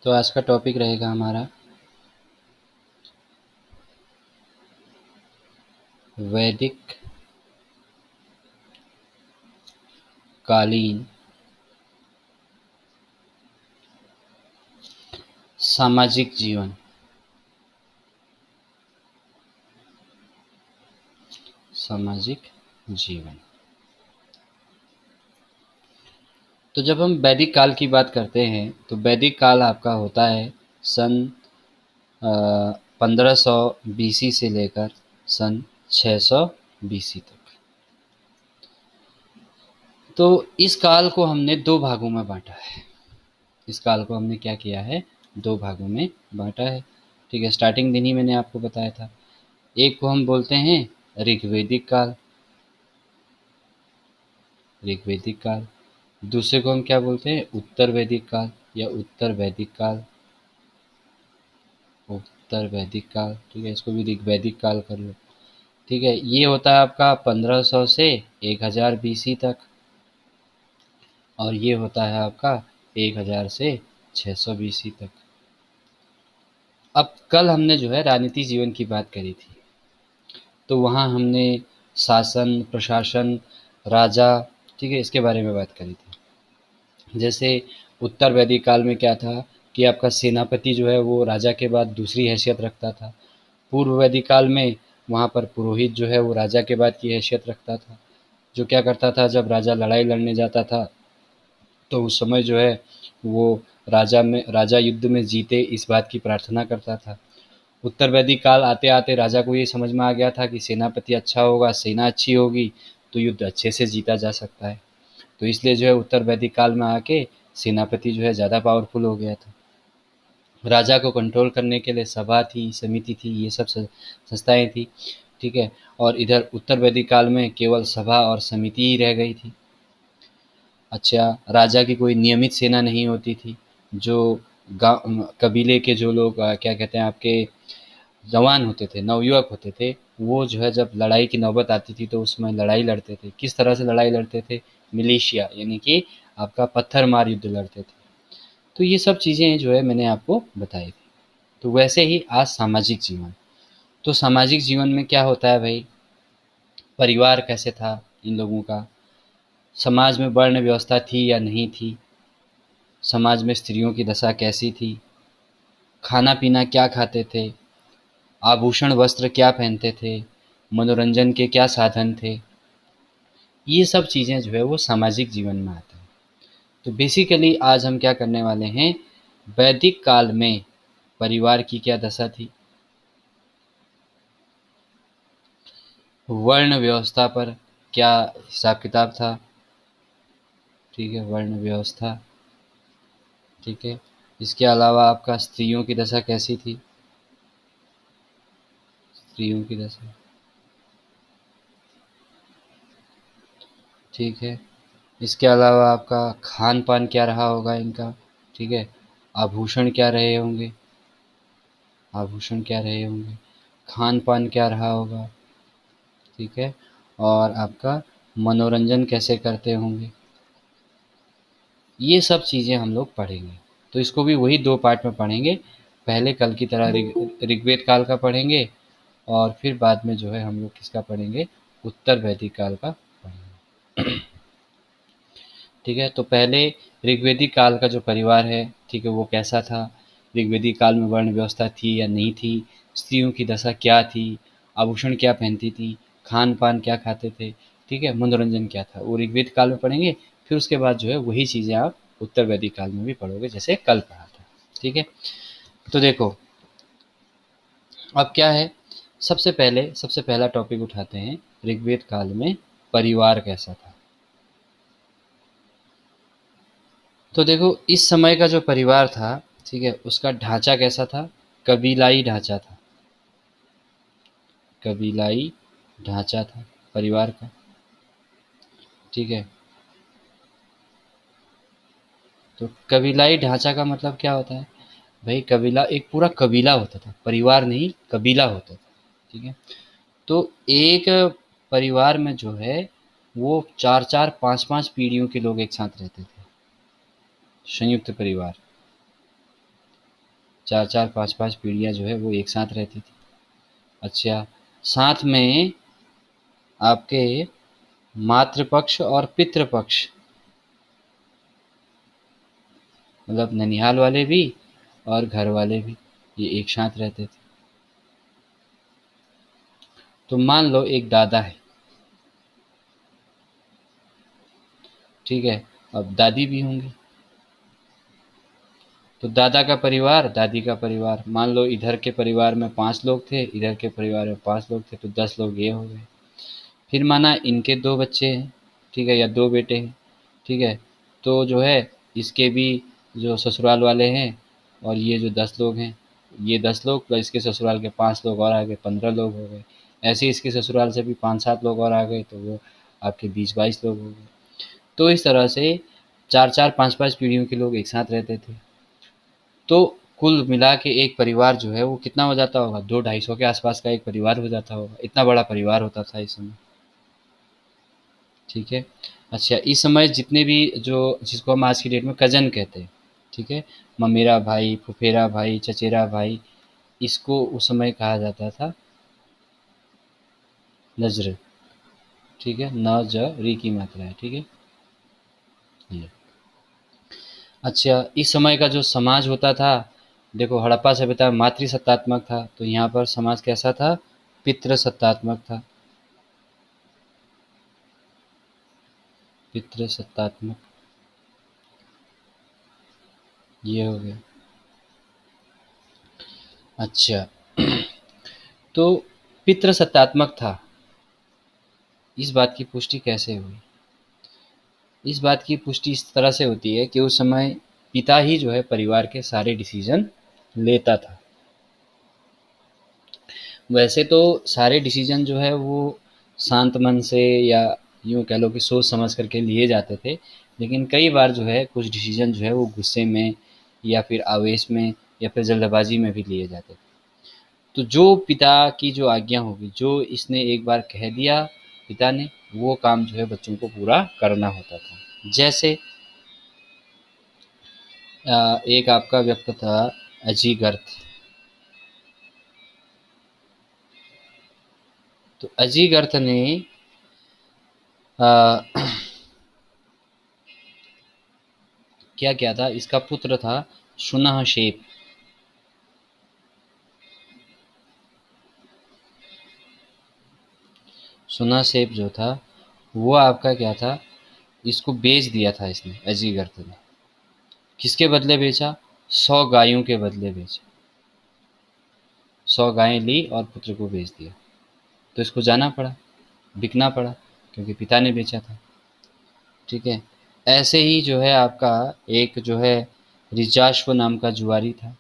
तो आज का टॉपिक रहेगा हमारा वैदिक कालीन सामाजिक जीवन। सामाजिक जीवन। तो जब हम वैदिक काल की बात करते हैं तो वैदिक काल आपका होता है सन 1500 बीसी से लेकर सन 600 बीसी तक। तो इस काल को हमने दो भागों में बांटा है। इस काल को हमने क्या किया है, दो भागों में बांटा है। ठीक है, स्टार्टिंग दिन ही मैंने आपको बताया था। एक को हम बोलते हैं ऋग्वैदिक काल, ऋग्वैदिक काल। दूसरे को हम क्या बोलते हैं, उत्तर वैदिक काल या उत्तर वैदिक काल, उत्तर वैदिक काल। ठीक है, इसको भी ऋग्वैदिक काल कर लो। ठीक है, ये होता है आपका 1500 से 1000 बीसी तक, और ये होता है आपका 1000 से 600 बीसी तक। अब कल हमने जो है राजनीति जीवन की बात करी थी, तो वहाँ हमने शासन, प्रशासन, राजा, ठीक है, इसके बारे में बात करी थी। जैसे उत्तर वैदिक काल में क्या था कि आपका सेनापति जो है वो राजा के बाद दूसरी हैसियत रखता था। पूर्व वैदिक काल में वहाँ पर पुरोहित जो है वो राजा के बाद की हैसियत रखता था, जो क्या करता था, जब राजा लड़ाई लड़ने जाता था तो उस समय जो है वो राजा युद्ध में जीते इस बात की प्रार्थना करता था। उत्तर वैदिक काल आते आते राजा को ये समझ में आ गया था कि सेनापति अच्छा होगा, सेना अच्छी होगी तो युद्ध अच्छे से जीता जा सकता है। तो इसलिए जो है उत्तर वैदिक काल में आके सेनापति जो है ज़्यादा पावरफुल हो गया था। राजा को कंट्रोल करने के लिए सभा थी, समिति थी, ये सब संस्थाएं थी। ठीक है, और इधर उत्तर वैदिक काल में केवल सभा और समिति ही रह गई थी। अच्छा, राजा की कोई नियमित सेना नहीं होती थी। जो गाँव कबीले के जो लोग क्या कहते हैं आपके जवान होते थे, नवयुवक होते थे, वो जो है जब लड़ाई की नौबत आती थी तो उसमें लड़ाई लड़ते थे। किस तरह से लड़ाई लड़ते थे, मिलिशिया यानी कि आपका पत्थर मार युद्ध लड़ते थे। तो ये सब चीज़ें जो है मैंने आपको बताई थी। तो वैसे ही आज सामाजिक जीवन। तो सामाजिक जीवन में क्या होता है भाई, परिवार कैसे था इन लोगों का, समाज में वर्ण व्यवस्था थी या नहीं थी, समाज में स्त्रियों की दशा कैसी थी, खाना पीना क्या खाते थे, आभूषण वस्त्र क्या पहनते थे, मनोरंजन के क्या साधन थे, ये सब चीज़ें जो है वो सामाजिक जीवन में आते हैं। तो बेसिकली आज हम क्या करने वाले हैं, वैदिक काल में परिवार की क्या दशा थी, वर्ण व्यवस्था पर क्या हिसाब किताब था। ठीक है, वर्ण व्यवस्था। ठीक है, इसके अलावा आपका स्त्रियों की दशा कैसी थी, स्त्रियों की दशा। ठीक है, इसके अलावा आपका खान पान क्या रहा होगा इनका। ठीक है, आभूषण क्या रहे होंगे, आभूषण क्या रहे होंगे, खान पान क्या रहा होगा। ठीक है, और आपका मनोरंजन कैसे करते होंगे, ये सब चीज़ें हम लोग पढ़ेंगे। तो इसको भी वही दो पार्ट में पढ़ेंगे। पहले कल की तरह ऋग्वेद काल का पढ़ेंगे, और फिर बाद में जो है हम लोग किसका पढ़ेंगे, उत्तर वैदिक काल का पढ़ेंगे। ठीक है, तो पहले ऋग्वेदिक काल का जो परिवार है, ठीक है, वो कैसा था, ऋग्वेदिक काल में वर्ण व्यवस्था थी या नहीं थी, स्त्रियों की दशा क्या थी, आभूषण क्या पहनती थी, खान पान क्या खाते थे, ठीक है, मनोरंजन क्या था, वो ऋग्वेद काल में पढ़ेंगे। फिर उसके बाद जो है वही चीज़ें आप उत्तर वैदिक काल में भी पढ़ोगे, जैसे कल पढ़ा था। ठीक है, तो देखो अब क्या है, सबसे पहला टॉपिक उठाते हैं, ऋग्वेद काल में परिवार कैसा था। तो देखो इस समय का जो परिवार था, ठीक है, उसका ढांचा कैसा था, कबीलाई ढांचा था, कबीलाई ढांचा था परिवार का। ठीक है, तो कबीलाई ढांचा का मतलब क्या होता है भाई, कबीला एक पूरा कबीला होता था, परिवार नहीं कबीला होता था। ठीक है, तो एक परिवार में जो है वो चार चार पांच पांच पीढ़ियों के लोग एक साथ रहते थे, संयुक्त परिवार। 4-4 5-5 पीढ़ियाँ जो है वो एक साथ रहती थी। अच्छा, साथ में आपके मातृपक्ष और पितृपक्ष, मतलब ननिहाल वाले भी और घर वाले भी, ये एक साथ रहते थे। तो मान लो एक दादा है, ठीक है, अब दादी भी होंगी। तो दादा का परिवार, दादी का परिवार, मान लो इधर के परिवार में 5 लोग थे, इधर के परिवार में 5 लोग थे, तो 10 लोग ये हो गए। फिर माना इनके 2 बच्चे हैं, ठीक है, या 2 बेटे हैं, ठीक है, तो जो है इसके भी जो ससुराल वाले हैं और ये जो 10 लोग हैं, ये 10 लोग प्लस इसके ससुराल के 5 लोग और आ गए, 15 लोग हो गए। ऐसे ही इसके ससुराल से भी 5-7 लोग और आ गए, तो वो आपके 20-22 लोग हो गए। तो इस तरह से 4-4 5-5 पीढ़ियों के लोग एक साथ रहते थे। तो कुल मिला के एक परिवार जो है वो कितना हो जाता होगा, 200-250 के आसपास का एक परिवार हो जाता होगा। इतना बड़ा परिवार होता था इस समय, ठीक है। अच्छा, इस समय जितने भी जो जिसको हम आज की डेट में कज़न कहते हैं, ठीक है, ममेरा भाई, फुफेरा भाई, चचेरा भाई, इसको उस समय कहा जाता था नज़र, ठीक है, न ज री की मात्रा है, ठीक है ये। अच्छा, इस समय का जो समाज होता था, देखो हड़प्पा सभ्यता मातृसत्तात्मक था, तो यहाँ पर समाज कैसा था, पितृसत्तात्मक था, पितृसत्तात्मक, ये हो गया। अच्छा, तो पितृसत्तात्मक था, इस बात की पुष्टि कैसे हुई? इस बात की पुष्टि इस तरह से होती है कि उस समय पिता ही जो है परिवार के सारे डिसीजन लेता था। वैसे तो सारे डिसीजन जो है वो शांत मन से या यूँ कह लो कि सोच समझ करके लिए जाते थे, लेकिन कई बार जो है कुछ डिसीजन जो है वो गुस्से में या फिर आवेश में या फिर जल्दबाजी में भी लिए जाते थे। तो जो पिता की जो आज्ञा होगी, जो इसने एक बार कह दिया पिता ने, वो काम जो है बच्चों को पूरा करना होता था। जैसे एक आपका व्यक्ति था अजीगर्थ। तो अजीगर्थ ने आ, क्या किया था, इसका पुत्र था सुनहशेप। सुनहशेप जो था वो आपका क्या था, इसको बेच दिया था इसने, अजीगर्थ ने। किसके बदले बेचा, 100 गायों के बदले बेचा। 100 गायें ली और पुत्र को बेच दिया। तो इसको जाना पड़ा, बिकना पड़ा, क्योंकि पिता ने बेचा था, ठीक है। ऐसे ही जो है आपका एक जो है रिजाश्व नाम का जुआरी था,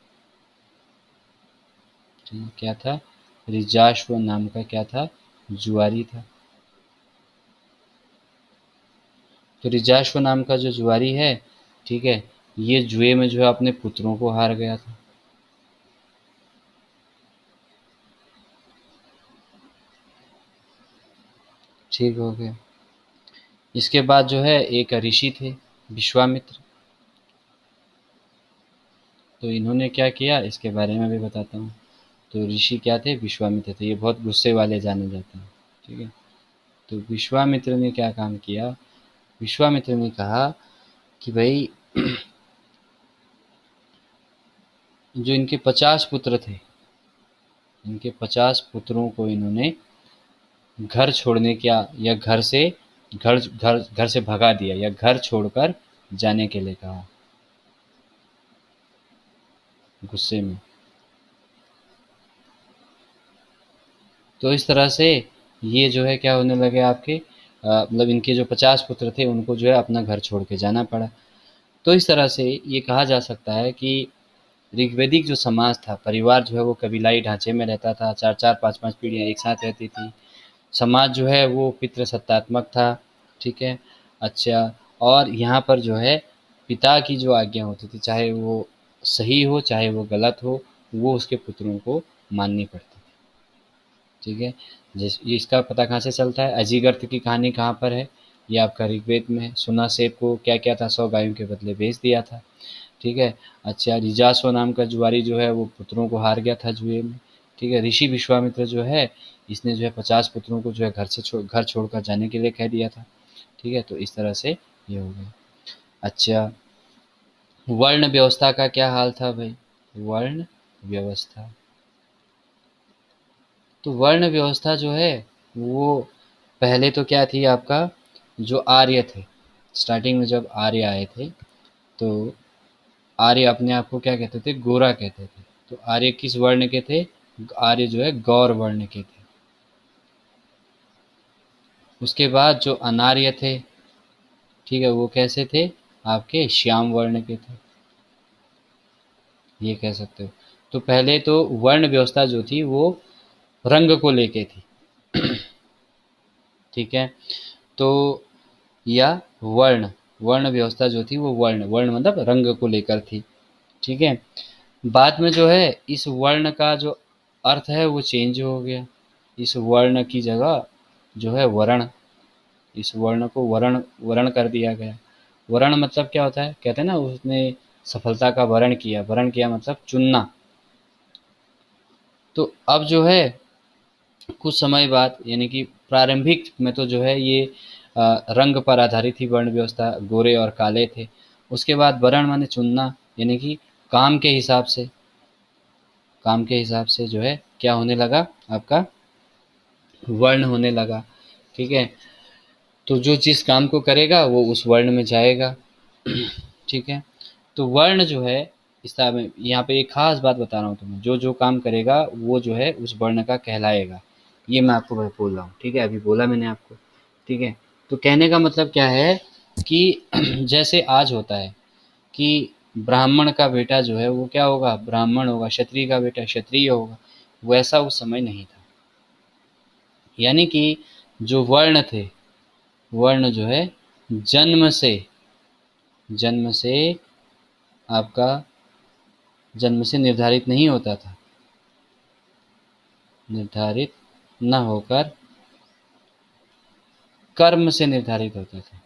ठीक है, क्या था, रिजाश्व नाम का क्या था, जुआरी था। तो रिजाश्व नाम का जो जुआरी है, ठीक है, ये जुए में जो है अपने पुत्रों को हार गया था, ठीक हो गया। इसके बाद जो है एक ऋषि थे, विश्वामित्र। तो इन्होंने क्या किया इसके बारे में भी बताता हूँ। तो ऋषि क्या थे, विश्वामित्र थे, ये बहुत गुस्से वाले जाने जाते हैं, ठीक है। तो विश्वामित्र ने क्या काम किया, विश्वामित्र ने कहा कि भाई जो इनके 50 पुत्र थे, इनके 50 पुत्रों को इन्होंने घर छोड़ने का या घर से भगा दिया या घर छोड़कर जाने के लिए कहा, गुस्से में। तो इस तरह से ये जो है क्या होने लगे आपके, मतलब इनके जो 50 पुत्र थे उनको जो है अपना घर छोड़ के जाना पड़ा। तो इस तरह से ये कहा जा सकता है कि ऋग्वैदिक जो समाज था, परिवार जो है वो कबीलाई ढांचे में रहता था, 4-4 5-5 पीढ़ियाँ एक साथ रहती थी। समाज जो है वो पितृसत्तात्मक था, ठीक है। अच्छा, और यहाँ पर जो है पिता की जो आज्ञा होती थी, चाहे वो सही हो चाहे वो गलत हो, वो उसके पुत्रों को माननी पड़ती थी, ठीक है। ये इसका पता कहाँ से चलता है, अजीगर्थ की कहानी कहाँ पर है, ये आपका ऋग्वेद में है। सुना सेब को क्या किया था, 100 गायों के बदले बेच दिया था, ठीक है। अच्छा, रिजासो नाम का जुआरी जो है वो पुत्रों को हार गया था जुए में। ठीक है। ऋषि विश्वामित्र जो है इसने जो है 50 पुत्रों को जो है घर छोड़कर जाने के लिए कह दिया था। ठीक है। तो इस तरह से ये हो गया। अच्छा, वर्ण व्यवस्था का क्या हाल था भाई? वर्ण व्यवस्था, तो वर्ण व्यवस्था जो है वो पहले तो क्या थी आपका, जो आर्य थे, स्टार्टिंग में जब आर्य आए थे तो आर्य अपने आप को क्या कहते थे? गोरा कहते थे। तो आर्य किस वर्ण के थे? आर्य जो है गौर वर्ण के थे। उसके बाद जो अनार्य थे, ठीक है, वो कैसे थे? आपके श्याम वर्ण के थे, ये कह सकते हो। तो पहले तो वर्ण व्यवस्था जो थी वो रंग को लेके थी। ठीक है। तो या वर्ण, वर्ण व्यवस्था जो थी वो वर्ण, वर्ण मतलब रंग को लेकर थी। ठीक है। बाद में जो है इस वर्ण का जो अर्थ है वो चेंज हो गया। इस वर्ण की जगह जो है वर्ण, इस वर्ण को वर्ण वर्ण कर दिया गया। वर्ण मतलब क्या होता है? कहते हैं ना उसने सफलता का वर्ण किया, वर्ण किया मतलब चुनना। तो अब जो है कुछ समय बाद, यानी कि प्रारंभिक में तो जो है ये रंग पर आधारित थी वर्ण व्यवस्था, गोरे और काले थे। उसके बाद वर्ण माने चुनना, यानी कि काम के हिसाब से, काम के हिसाब से जो है क्या होने लगा आपका? वर्ण होने लगा। ठीक है। तो जो जिस काम को करेगा वो उस वर्ण में जाएगा। ठीक है। तो वर्ण जो है इस तरह में, यहाँ पे एक खास बात बता रहा हूँ तुम्हें, जो जो काम करेगा वो जो है उस वर्ण का कहलाएगा। ये मैं आपको भाई बोल रहा हूँ। ठीक है। अभी बोला मैंने आपको। ठीक है। तो कहने का मतलब क्या है कि जैसे आज होता है कि ब्राह्मण का बेटा जो है वो क्या होगा? ब्राह्मण होगा। क्षत्रिय का बेटा क्षत्रिय होगा। वैसा उस समय नहीं था। यानी कि जो वर्ण थे, वर्ण जो है जन्म से, जन्म से आपका, जन्म से निर्धारित नहीं होता था, निर्धारित न होकर कर्म से निर्धारित होता था।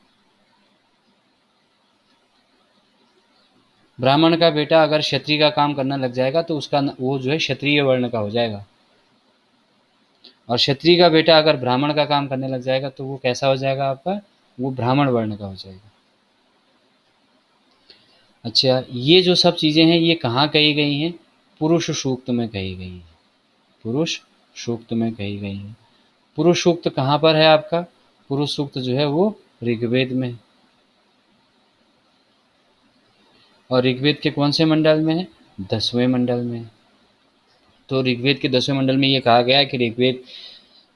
ब्राह्मण का बेटा अगर क्षत्रिय का काम करना लग जाएगा तो उसका वो जो है क्षत्रिय वर्ण का हो जाएगा। और क्षत्रिय का बेटा अगर ब्राह्मण का काम करने लग जाएगा तो वो कैसा हो जाएगा आपका? वो ब्राह्मण वर्ण का हो जाएगा। अच्छा, ये जो सब चीज़ें हैं ये कहाँ कही गई हैं? पुरुष सूक्त में कही गई हैं। पुरुष सूक्त में कही गई हैं। पुरुष सूक्त कहाँ पर है आपका? पुरुष सूक्त जो है वो ऋग्वेद में है। और ऋग्वेद के कौन से मंडल में है? 10वें मंडल में है। तो ऋग्वेद के 10वें मंडल में ये कहा गया है कि ऋग्वेद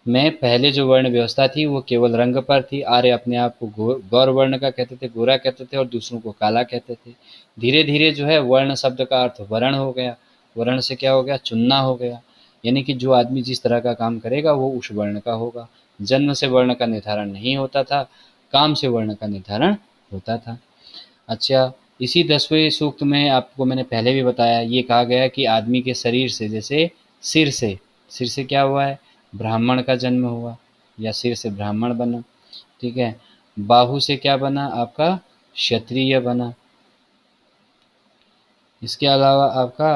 में पहले जो वर्ण व्यवस्था थी वो केवल रंग पर थी। आर्य अपने आप को गौर वर्ण का कहते थे, गोरा कहते थे, और दूसरों को काला कहते थे। धीरे धीरे जो है वर्ण शब्द का अर्थ वर्ण हो गया। वर्ण से क्या हो गया? चुनना हो गया। यानी कि जो आदमी जिस तरह का काम करेगा वो उस वर्ण का होगा। जन्म से वर्ण का निर्धारण नहीं होता था, काम से वर्ण का निर्धारण होता था। अच्छा, इसी 10वें सूक्त में आपको मैंने पहले भी बताया, ये कहा गया है कि आदमी के शरीर से, जैसे सिर से, सिर से क्या हुआ है? ब्राह्मण का जन्म हुआ, या सिर से ब्राह्मण बना। ठीक है। बाहु से क्या बना आपका? क्षत्रिय बना। इसके अलावा आपका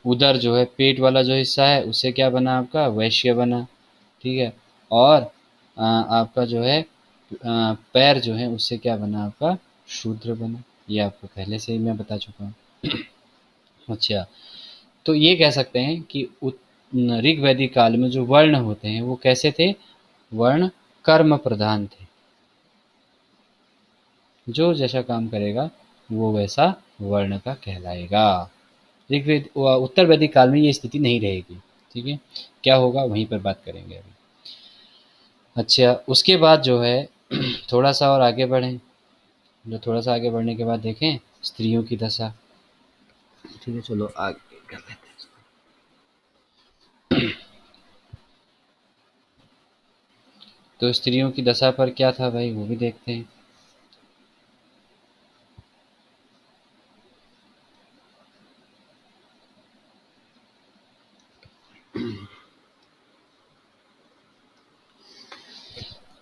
उदर जो है, पेट वाला जो हिस्सा है, उससे क्या बना आपका? वैश्य बना। ठीक है। और आपका जो है पैर जो है उससे क्या बना आपका? शूद्र बना। ये आपको पहले से ही मैं बता चुका हूँ। अच्छा, तो ये कह सकते हैं कि ऋग वैदिक काल में जो वर्ण होते हैं वो कैसे थे? वर्ण कर्म प्रधान थे। जो जैसा काम करेगा वो वैसा वर्ण का कहलाएगा। ऋग्वेद उत्तर वैदिक काल में ये स्थिति नहीं रहेगी। ठीक है। क्या होगा वहीं पर बात करेंगे अभी। अच्छा, उसके बाद जो है थोड़ा सा और आगे बढ़ें। जो थोड़ा सा आगे बढ़ने के बाद देखें स्त्रियों की दशा। ठीक है, चलो आगे कर लेते हैं। तो स्त्रियों की दशा पर क्या था भाई वो भी देखते हैं।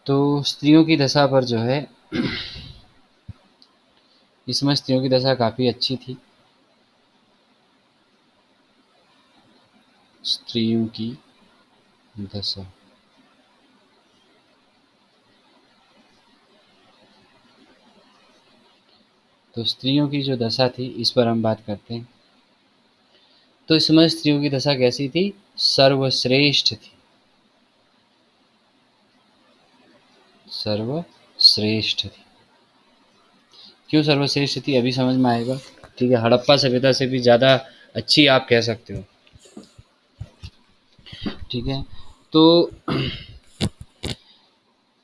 तो स्त्रियों की दशा पर जो है इसमें स्त्रियों की दशा काफ़ी अच्छी थी। स्त्रियों की दशा, तो स्त्रियों की जो दशा थी इस पर हम बात करते हैं। तो इस समय स्त्रियों की दशा कैसी थी? सर्वश्रेष्ठ थी। सर्वश्रेष्ठ थी। क्यों सर्वश्रेष्ठ थी अभी समझ में आएगा। ठीक है, हड़प्पा सभ्यता से भी ज़्यादा अच्छी आप कह सकते हो। ठीक है, तो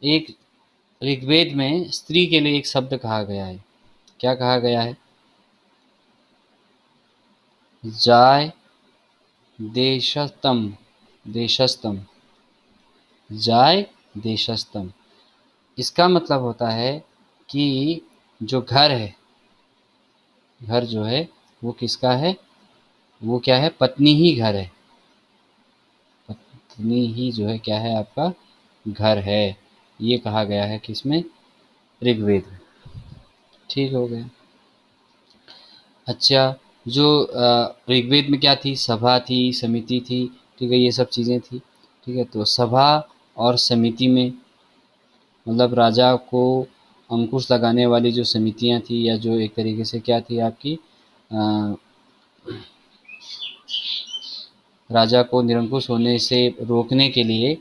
एक ऋग्वेद में स्त्री के लिए एक शब्द कहा गया है। क्या कहा गया है? जाय देशस्तम, देशस्तम, जाय देशस्तम। इसका मतलब होता है कि जो घर है, घर जो है वो किसका है? वो क्या है? पत्नी ही घर है। पत्नी ही जो है क्या है? आपका घर है। ये कहा गया है किसमें? ऋग्वेद में। ठीक हो गया। अच्छा, जो ऋग्वेद में क्या थी? सभा थी, समिति थी। ठीक है, ये सब चीज़ें थी। ठीक है, तो सभा और समिति में मतलब राजा को अंकुश लगाने वाली जो समितियां थी, या जो एक तरीके से क्या थी आपकी, अ, राजा को निरंकुश होने से रोकने के लिए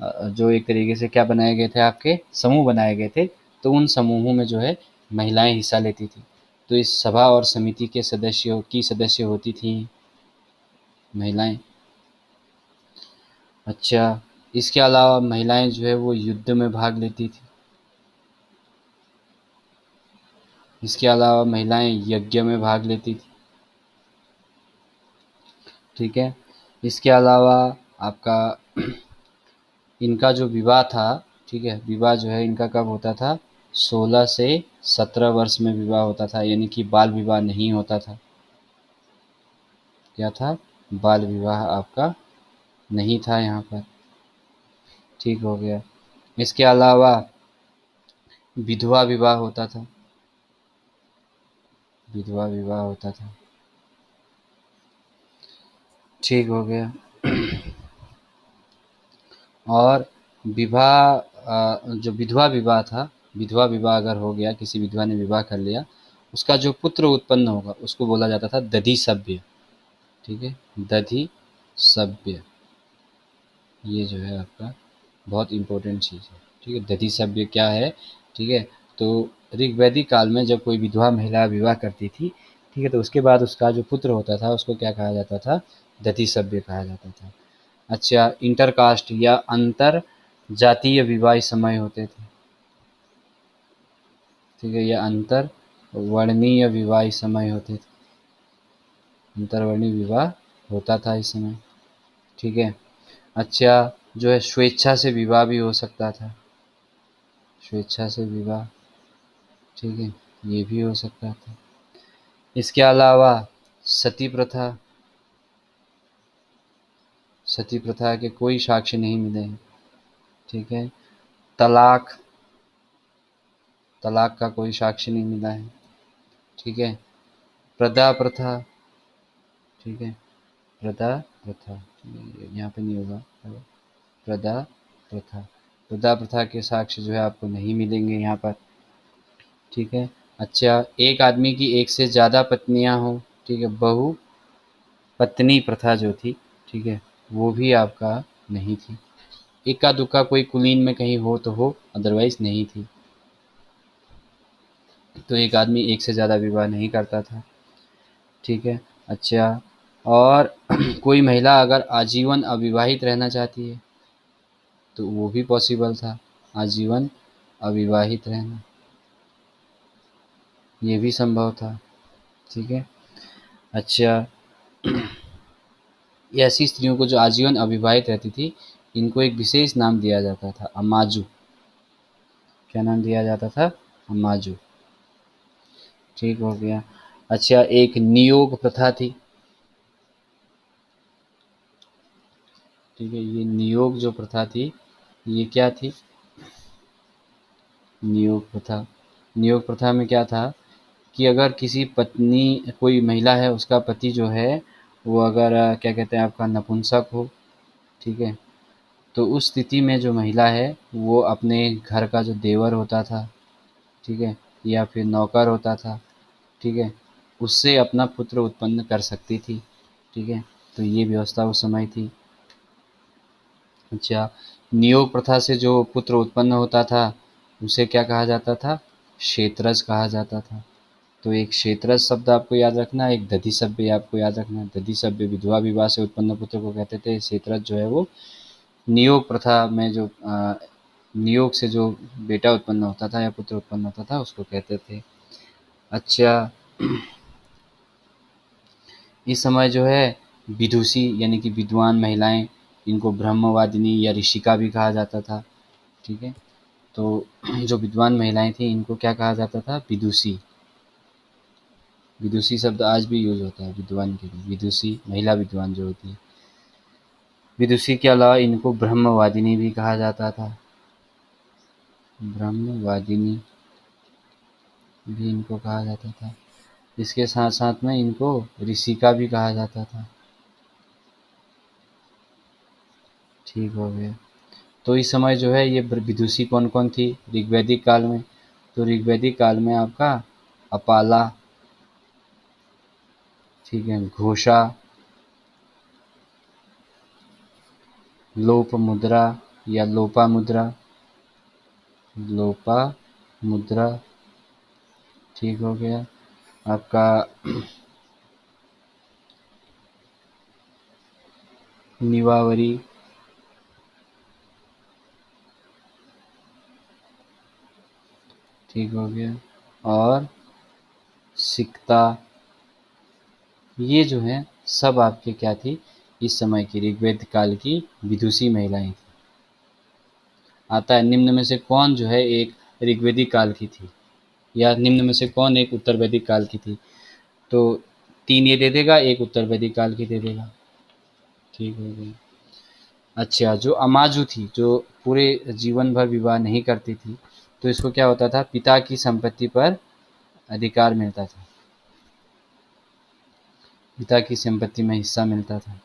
जो एक तरीके से क्या बनाए गए थे? आपके समूह बनाए गए थे। तो उन समूहों में जो है महिलाएं हिस्सा लेती थी। तो इस सभा और समिति के सदस्यों की सदस्य होती थी महिलाएं। अच्छा, इसके अलावा महिलाएं जो है वो युद्ध में भाग लेती थी। इसके अलावा महिलाएं यज्ञ में भाग लेती थी। ठीक है, इसके अलावा आपका इनका जो विवाह था, ठीक है, विवाह जो है इनका कब होता था? 16 से 17 वर्ष में विवाह होता था, यानी कि बाल विवाह नहीं होता था। क्या था? बाल विवाह आपका नहीं था यहाँ पर। ठीक हो गया। इसके अलावा विधवा विवाह होता था। विधवा विवाह होता था। ठीक हो गया। और विवाह जो विधवा विवाह था, विधवा विवाह अगर हो गया, किसी विधवा ने विवाह कर लिया, उसका जो पुत्र उत्पन्न होगा उसको बोला जाता था दधि सभ्य। ठीक है, दधि सभ्य, ये जो है आपका बहुत इम्पोर्टेंट चीज़ है। ठीक है, दधि सभ्य क्या है? ठीक है, तो ऋग्वैदिक काल में जब कोई विधवा महिला विवाह करती थी, ठीक है, तो उसके बाद उसका जो पुत्र होता था उसको क्या कहा जाता था? दधि सभ्य कहा जाता था। अच्छा, इंटरकास्ट या अंतर जातीय विवाह इस समय होते थे। ठीक है, या अंतर वर्णीय विवाह इस समय होते थे। अंतर्वर्णीय विवाह होता था इस समय। ठीक है। अच्छा, जो है स्वेच्छा से विवाह भी हो सकता था। स्वेच्छा से विवाह, ठीक है, ये भी हो सकता था। इसके अलावा सती प्रथा, सती प्रथा के कोई साक्ष्य नहीं मिले हैं। ठीक है। तलाक, तलाक का कोई साक्ष्य नहीं मिला है। ठीक है। प्रदा प्रथा, ठीक है, प्रदा प्रथा, यहाँ पे नहीं होगा। प्रदा प्रथा, प्रदा प्रथा के साक्ष्य जो है आपको नहीं मिलेंगे यहाँ पर। ठीक है। अच्छा, एक आदमी की एक से ज़्यादा पत्नियां हों, ठीक है, बहु पत्नी प्रथा जो थी, ठीक है, वो भी आपका नहीं थी। इक्का दुक्का कोई कुलीन में कहीं हो तो हो, अदरवाइज नहीं थी। तो एक आदमी एक से ज़्यादा विवाह नहीं करता था। ठीक है। अच्छा, और कोई महिला अगर आजीवन अविवाहित रहना चाहती है तो वो भी पॉसिबल था, आजीवन अविवाहित रहना, ये भी संभव था। ठीक है। अच्छा, ये ऐसी स्त्रियों को जो आजीवन अविवाहित रहती थी, इनको एक विशेष नाम दिया जाता था, अमाजु। क्या नाम दिया जाता था? अमाजु। ठीक हो गया। अच्छा, एक नियोग प्रथा थी। ठीक है, ये नियोग जो प्रथा थी, ये क्या थी? नियोग प्रथा। नियोग प्रथा में क्या था कि अगर किसी पत्नी कोई महिला है उसका पति जो है वो अगर क्या कहते हैं आपका नपुंसक हो, ठीक है, तो उस स्थिति में जो महिला है वो अपने घर का जो देवर होता था, ठीक है, या फिर नौकर होता था, ठीक है, उससे अपना पुत्र उत्पन्न कर सकती थी, ठीक है। तो ये व्यवस्था उस समय थी। अच्छा, नियोग प्रथा से जो पुत्र उत्पन्न होता था उसे क्या कहा जाता था? क्षेत्रज कहा जाता था। तो एक क्षेत्रज शब्द आपको याद रखना, एक दधि सभ्य आपको याद रखना। दधि सभ्य विधवा विवाह से उत्पन्न पुत्र को कहते थे, क्षेत्रज जो है वो नियोग प्रथा में जो नियोग से जो बेटा उत्पन्न होता था या पुत्र उत्पन्न होता था उसको कहते थे। अच्छा, इस समय जो है विदुषी यानी कि विद्वान महिलाएं, इनको ब्रह्मवादिनी या ऋषिका भी कहा जाता था, ठीक है। तो जो विद्वान महिलाएं थी इनको क्या कहा जाता था? विदुषी। विदुषी शब्द आज भी यूज होता है विद्वान के लिए, विदुषी महिला विद्वान जो होती है। विदुषी के अलावा इनको ब्रह्मवादिनी भी कहा जाता था, ब्रह्मवादिनी भी इनको कहा जाता था। इसके साथ साथ में इनको ऋषिका भी कहा जाता था। ठीक हो गया। तो इस समय जो है ये विदुषी कौन कौन थी ऋग्वैदिक काल में? तो ऋग्वैदिक काल में आपका अपाला, ठीक है, घोषा, लोप मुद्रा या लोपा मुद्रा, लोपा मुद्रा, ठीक हो गया आपका निवावरी, ठीक हो गया, और सिकता। ये जो है सब आपके क्या थी? इस समय की ऋग्वेद काल की विदुषी महिलाएं थी। आता है निम्न में से कौन जो है एक ऋग्वेदिक काल की थी, या निम्न में से कौन एक उत्तर वैदिक काल की थी? तो 3 ये दे देगा, 1 उत्तर वैदिक काल की दे देगा। ठीक हो गया। अच्छा, जो अमाजु थी, जो पूरे जीवन भर विवाह नहीं करती थी, तो इसको क्या होता था? पिता की संपत्ति पर अधिकार मिलता था, पिता की संपत्ति में हिस्सा मिलता था।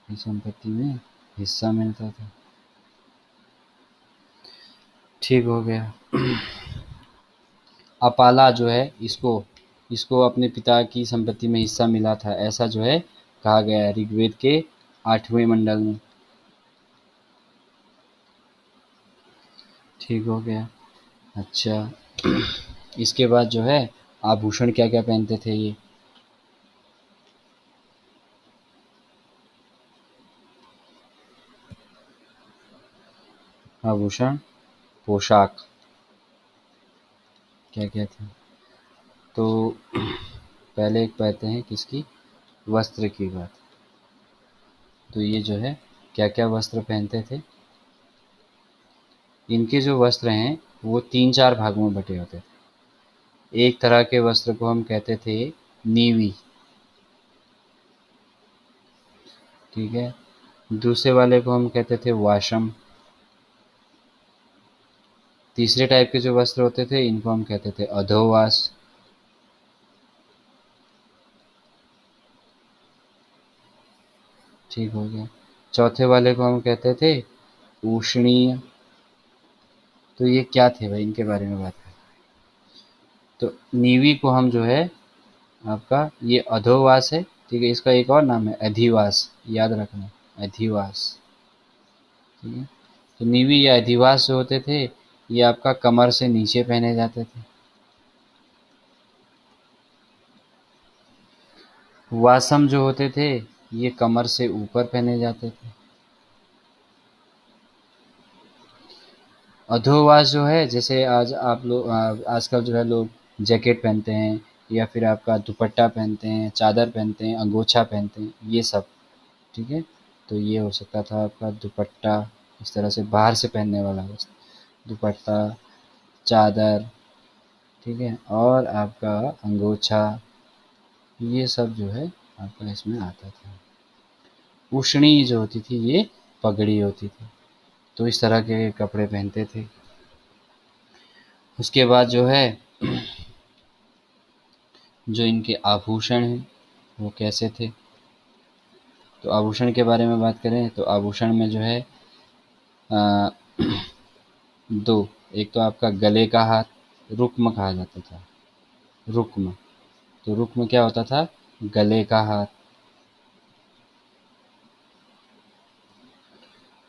संपत्ति में हिस्सा मिलता था। ठीक हो गया। अपाला जो है इसको इसको अपने पिता की संपत्ति में हिस्सा मिला था, ऐसा जो है कहा गया है ऋग्वेद के 8वें मंडल में। ठीक हो गया। अच्छा, इसके बाद जो है आभूषण क्या क्या पहनते थे ये? आभूषण, पोशाक क्या क्या थे? तो पहले एक कहते हैं किसकी? वस्त्र की बात। तो ये जो है क्या क्या वस्त्र पहनते थे? इनके जो वस्त्र हैं वो 3-4 भागों में बटे होते थे। एक तरह के वस्त्र को हम कहते थे नीवी, ठीक है। दूसरे वाले को हम कहते थे वाशम। तीसरे टाइप के जो वस्त्र होते थे इनको हम कहते थे अधोवास। ठीक हो गया। चौथे वाले को हम कहते थे उष्णीय। तो ये क्या थे भाई, इनके बारे में बात करें। तो नीवी को हम जो है आपका ये अधोवास है, ठीक है। इसका एक और नाम है अधिवास, याद रखना, अधिवास, ठीक है। तो नीवी या अधिवास जो होते थे ये आपका कमर से नीचे पहने जाते थे। वासम जो होते थे ये कमर से ऊपर पहने जाते थे। अधोवास जो है, जैसे आज आप लोग आजकल जो है लोग जैकेट पहनते हैं, या फिर आपका दुपट्टा पहनते हैं, चादर पहनते हैं, अंगोछा पहनते हैं, ये सब, ठीक है। तो ये हो सकता था आपका दुपट्टा, इस तरह से बाहर से पहनने वाला वस्त्र, दुपट्टा, चादर, ठीक है, और आपका अंगोछा, ये सब जो है आपका इसमें आता था। उशनी जो होती थी ये पगड़ी होती थी। तो इस तरह के कपड़े पहनते थे। उसके बाद जो है जो इनके आभूषण हैं वो कैसे थे। तो आभूषण के बारे में बात करें तो आभूषण में जो है अ, दो, एक तो आपका गले का हार, रुक्म कहा जाता था, रुक्म। तो रुक्म क्या होता था, गले का हार।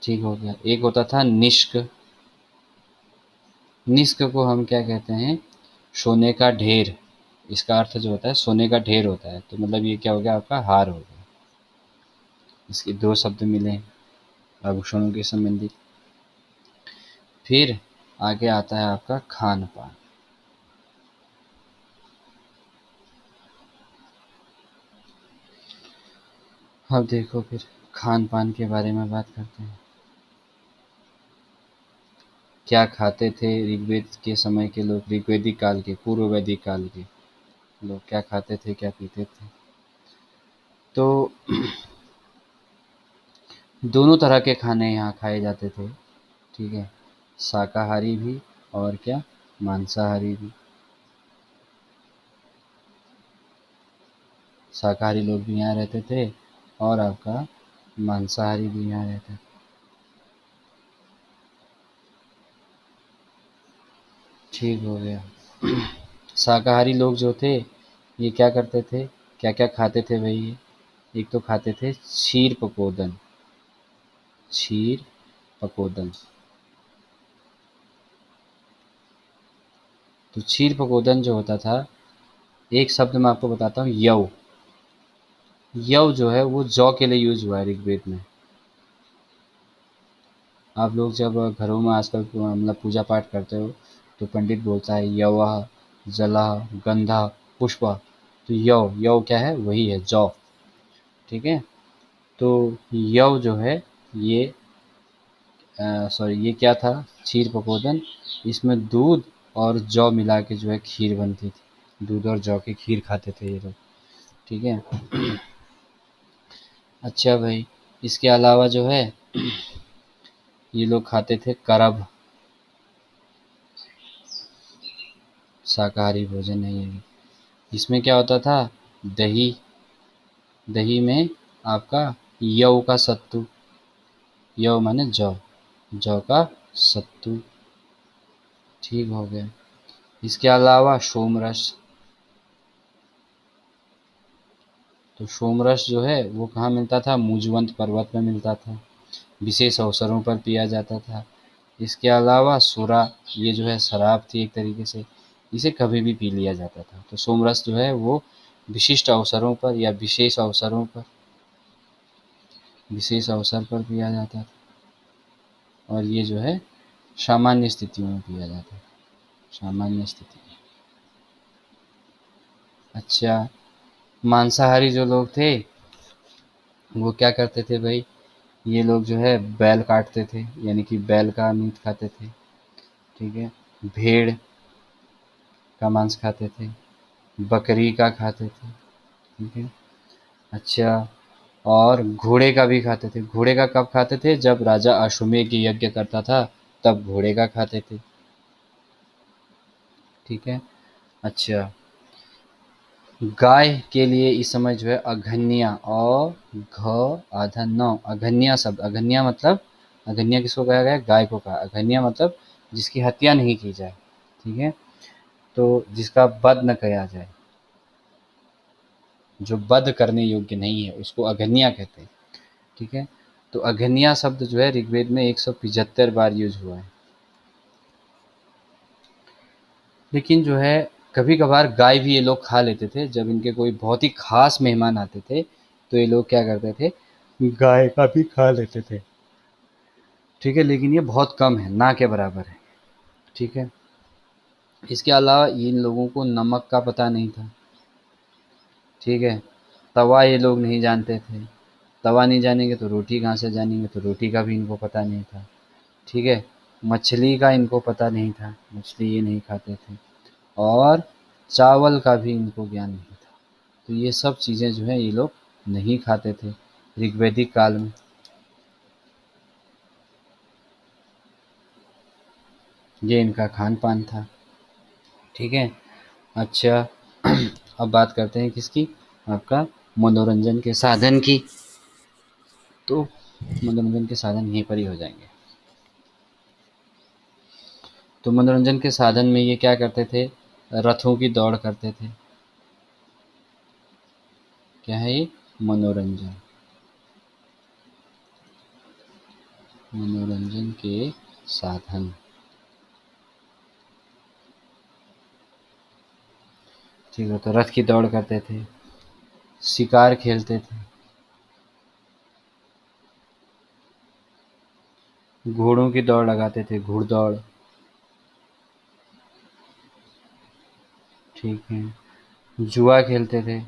ठीक हो गया। एक होता था निष्क। निष्क को हम क्या कहते हैं, सोने का ढेर। इसका अर्थ जो होता है सोने का ढेर होता है, तो मतलब ये क्या हो गया, आपका हार हो गया। इसके दो शब्द मिले हैं आभूषणों के संबंधित। फिर आगे आता है आपका खान पान। अब देखो फिर खान पान के बारे में बात करते हैं। क्या खाते थे ऋग्वेद के समय के लोग, ऋग्वेदिक काल के, पूर्व वैदिक काल के लोग क्या खाते थे, क्या पीते थे। तो दोनों तरह के खाने यहाँ खाए जाते थे। ठीक है, शाकाहारी भी और क्या, मांसाहारी भी। शाकाहारी लोग भी यहाँ रहते थे और आपका मांसाहारी भी यहाँ रहते थे। ठीक हो गया। शाकाहारी लोग जो थे ये क्या करते थे, क्या क्या खाते थे भाई ये। एक तो खाते थे क्षीर पकोदन। क्षीर पकोदन। तो क्षीर पकोदन जो होता था, एक शब्द मैं आपको बताता हूँ, यव। यव जो है वो जौ के लिए यूज हुआ है ऋग्वेद में। आप लोग जब घरों में आजकल मतलब पूजा पाठ करते हो तो पंडित बोलता है यवः जलः गंधः पुष्पः। तो यव, यव क्या है, वही है जौ। ठीक है। तो यव जो है ये सॉरी ये क्या था, क्षीर पकोदन। इसमें दूध और जौ मिला के जो है खीर बनती थी। दूध और जौ की खीर खाते थे ये लोग। ठीक है। अच्छा भाई, इसके अलावा जो है ये लोग खाते थे करब। शाकाहारी भोजन है ये भी। इसमें क्या होता था, दही। दही में आपका यव का सत्तू। यव माने जौ, जौ का सत्तू। ठीक हो गया। इसके अलावा सोमरस। तो सोमरस जो है वो कहाँ मिलता था, मुजवंत पर्वत में मिलता था। विशेष अवसरों पर पिया जाता था। इसके अलावा सुरा, ये जो है शराब थी एक तरीके से, इसे कभी भी पी लिया जाता था। तो सोमरस जो है वो विशिष्ट अवसरों पर या विशेष अवसर पर पिया जाता था। और ये जो है सामान्य स्थितियों में पिया जाता है, सामान्य स्थिति में। अच्छा, मांसाहारी जो लोग थे वो क्या करते थे भाई, ये लोग जो है बैल काटते थे, यानी कि बैल का मीट खाते थे। ठीक है। भेड़ का मांस खाते थे, बकरी का खाते थे। ठीक है। अच्छा, और घोड़े का भी खाते थे। घोड़े का कब खाते थे, जब राजा अश्वमेध यज्ञ करता था तब घोड़े का खाते थे। ठीक है। अच्छा, गाय के लिए इस समय जो है अघन्या, और घ आधा न, अघन्या शब्द। अघन्या मतलब, अघन्या किसको कहा गया, गाय को कहा। अघन्या मतलब जिसकी हत्या नहीं की जाए। ठीक है। तो जिसका वध न किया जाए, जो वध करने योग्य नहीं है उसको अघन्या कहते हैं। ठीक है। तो अघन्या शब्द जो है ऋग्वेद में 175 बार यूज हुआ है। लेकिन जो है कभी कभार गाय भी ये लोग खा लेते थे, जब इनके कोई बहुत ही खास मेहमान आते थे तो ये लोग क्या करते थे, गाय का भी खा लेते थे। ठीक है, लेकिन ये बहुत कम है, ना के बराबर है। ठीक है। इसके अलावा इन लोगों को नमक का पता नहीं था। ठीक है। तवा ये लोग नहीं जानते थे। तवा नहीं जानेंगे तो रोटी कहाँ से जानेंगे, तो रोटी का भी इनको पता नहीं था। ठीक है। मछली का इनको पता नहीं था, मछली ये नहीं खाते थे। और चावल का भी इनको ज्ञान नहीं था। तो ये सब चीज़ें जो है ये लोग नहीं खाते थे ऋग्वैदिक काल में। ये इनका खान पान था। ठीक है। अच्छा, अब बात करते हैं किसकी, आपका मनोरंजन के साधन की। तो मनोरंजन के साधन यहीं पर ही हो जाएंगे। तो मनोरंजन के साधन में ये क्या करते थे, रथों की दौड़ करते थे। क्या है ये, मनोरंजन, मनोरंजन के साधन। ठीक है, तो रथ की दौड़ करते थे, शिकार खेलते थे, घोड़ों की दौड़ लगाते थे, घुड़दौड़। ठीक है, जुआ खेलते थे,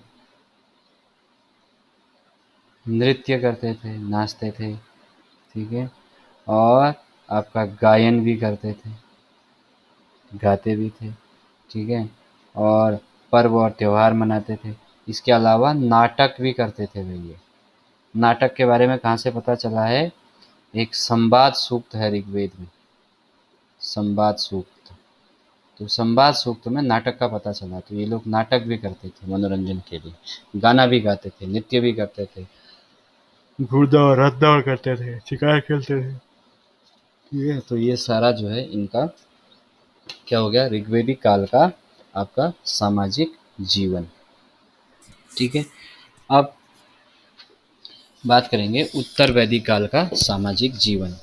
नृत्य करते थे, नाचते थे। ठीक है, और आपका गायन भी करते थे, गाते भी थे। ठीक है, और पर्व और त्योहार मनाते थे। इसके अलावा नाटक भी करते थे भैया। नाटक के बारे में कहाँ से पता चला है, एक संवाद सूक्त है ऋग्वेद में, संवाद सूक्त। तो संवाद सूक्त में नाटक का पता चला। तो ये लोग नाटक भी करते थे मनोरंजन के लिए, गाना भी गाते थे, नृत्य भी करते थे, घुड़दौड़ रथ दौड़ करते थे, शिकार खेलते थे। ठीक है, तो ये सारा जो है इनका क्या हो गया, ऋग्वेदिक काल का आपका सामाजिक जीवन। ठीक है, अब बात करेंगे उत्तर वैदिक काल का सामाजिक जीवन।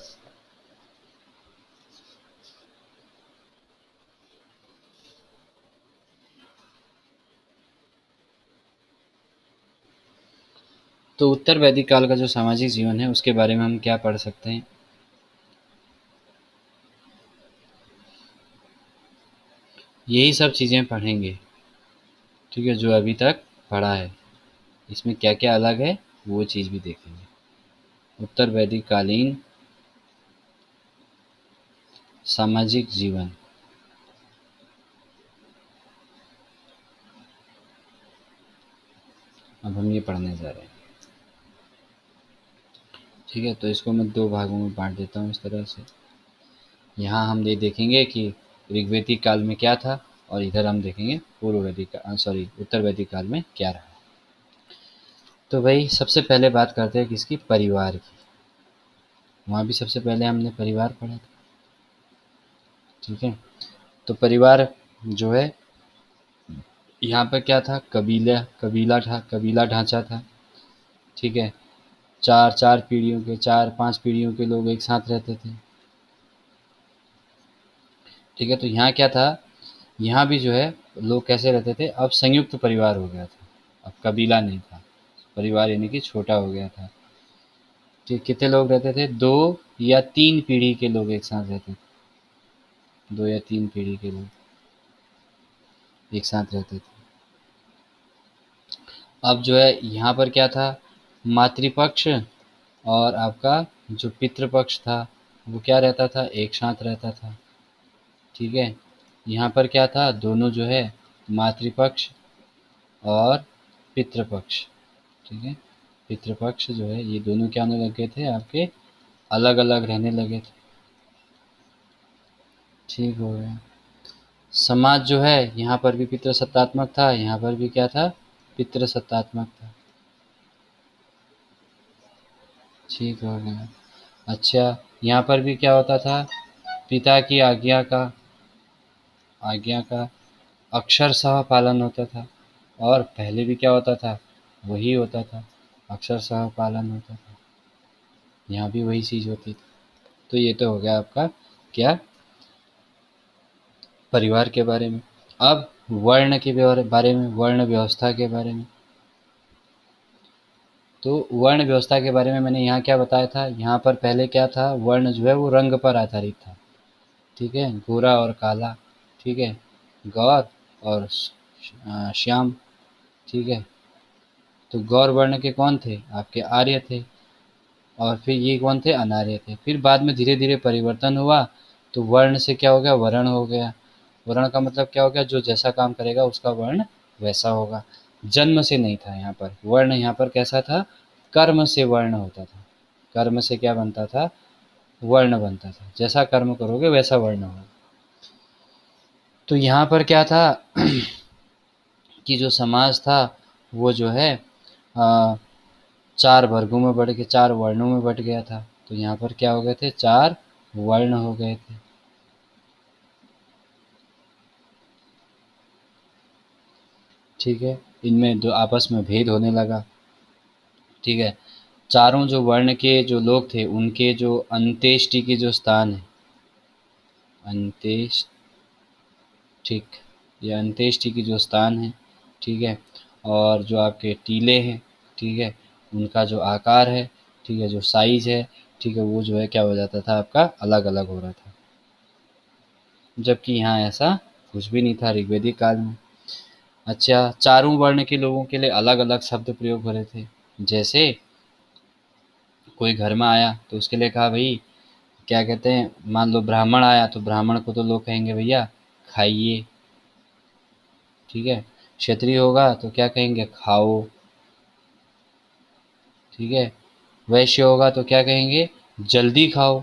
तो उत्तर वैदिक काल का जो सामाजिक जीवन है उसके बारे में हम क्या पढ़ सकते हैं, यही सब चीज़ें पढ़ेंगे। ठीक है, जो अभी तक पढ़ा है इसमें क्या क्या अलग है वो चीज़ भी देखेंगे। उत्तर वैदिक कालीन सामाजिक जीवन। अब हम ये पढ़ने जा रहे हैं। ठीक है, तो इसको मैं दो भागों में बांट देता हूँ इस तरह से। यहाँ हम ये देखेंगे कि ऋग्वेदिक काल में क्या था, और इधर हम देखेंगे पूर्व वैदिक सॉरी उत्तर वैदिक काल में क्या रहा। तो भाई सबसे पहले बात करते हैं किसकी, परिवार की। वहाँ भी सबसे पहले हमने परिवार पढ़ा था। ठीक है, तो परिवार जो है यहाँ पर क्या था, कबीला कबीला था, कबीला ढांचा था। ठीक है, चार चार पीढ़ियों के, चार पांच पीढ़ियों के लोग एक साथ रहते थे। ठीक है, तो यहाँ क्या था, यहाँ भी जो है लोग कैसे रहते थे, अब संयुक्त परिवार हो गया था, अब कबीला नहीं था, परिवार यानी कि छोटा हो गया था। ठीक, कितने लोग रहते थे, दो या तीन पीढ़ी के लोग एक साथ रहते थे, दो या तीन पीढ़ी के लोग एक साथ रहते थे। अब जो है यहाँ पर क्या था, मातृपक्ष और आपका जो पितृपक्ष था वो क्या रहता था, एक साथ रहता था। ठीक है, यहाँ पर क्या था, दोनों जो है मातृपक्ष और पितृपक्ष। ठीक है, पितृपक्ष जो है ये दोनों क्या होने लगे थे आपके, अलग अलग रहने लगे थे। ठीक हो गया। समाज जो है यहाँ पर भी पितृसत्तात्मक था, यहाँ पर भी क्या था, पितृसत्तात्मक था। ठीक हो गया। अच्छा, यहाँ पर भी क्या होता था, पिता की आज्ञा का अक्षरशः पालन होता था। और पहले भी क्या होता था, वही होता था, अक्षरशः पालन होता था। यहाँ भी वही चीज़ होती थी। तो ये तो हो गया आपका क्या, परिवार के बारे में। अब वर्ण के बारे में, वर्ण व्यवस्था के बारे में। तो वर्ण व्यवस्था के बारे में मैंने यहाँ क्या बताया था, यहाँ पर पहले क्या था, वर्ण जो है वो रंग पर आधारित था। ठीक है, गोरा और काला। ठीक है, गौर और श्याम। ठीक है, तो गौर वर्ण के कौन थे, आपके आर्य थे। और फिर ये कौन थे, अनार्य थे। फिर बाद में धीरे धीरे परिवर्तन हुआ, तो वर्ण से क्या हो गया, वर्ण हो गया। वर्ण का मतलब क्या हो गया, जो जैसा काम करेगा उसका वर्ण वैसा होगा। जन्म से नहीं था यहाँ पर वर्ण, यहाँ पर कैसा था, कर्म से वर्ण होता था। कर्म से क्या बनता था, वर्ण बनता था, जैसा कर्म करोगे वैसा वर्ण होगा। तो यहाँ पर क्या था कि जो समाज था वो जो है अ, 4 वर्गों में बढ़ के 4 वर्णों में बँट गया था। तो यहाँ पर क्या हो गए थे, 4 वर्ण हो गए थे। ठीक है, इनमें दो आपस में भेद होने लगा। ठीक है, चारों जो वर्ण के जो लोग थे उनके जो अंत्येष्टि के जो स्थान है, अंत्येष्टि, ये अंत्येष्टि के जो स्थान है, ठीक है, और जो आपके टीले हैं, ठीक है, उनका जो आकार है, ठीक है, जो साइज है, ठीक है, वो जो है क्या हो जाता था आपका, अलग अलग हो रहा था। जबकि यहाँ ऐसा कुछ भी नहीं था ऋग्वेदिक काल में। अच्छा, चारों वर्ण के लोगों के लिए अलग अलग शब्द प्रयोग हो रहे थे। जैसे कोई घर में आया तो उसके लिए कहा भाई, क्या कहते हैं, मान लो ब्राह्मण आया तो ब्राह्मण को तो लोग कहेंगे भैया खाइए। ठीक है, क्षत्रिय होगा तो क्या कहेंगे, खाओ। ठीक है, वैश्य होगा तो क्या कहेंगे, जल्दी खाओ।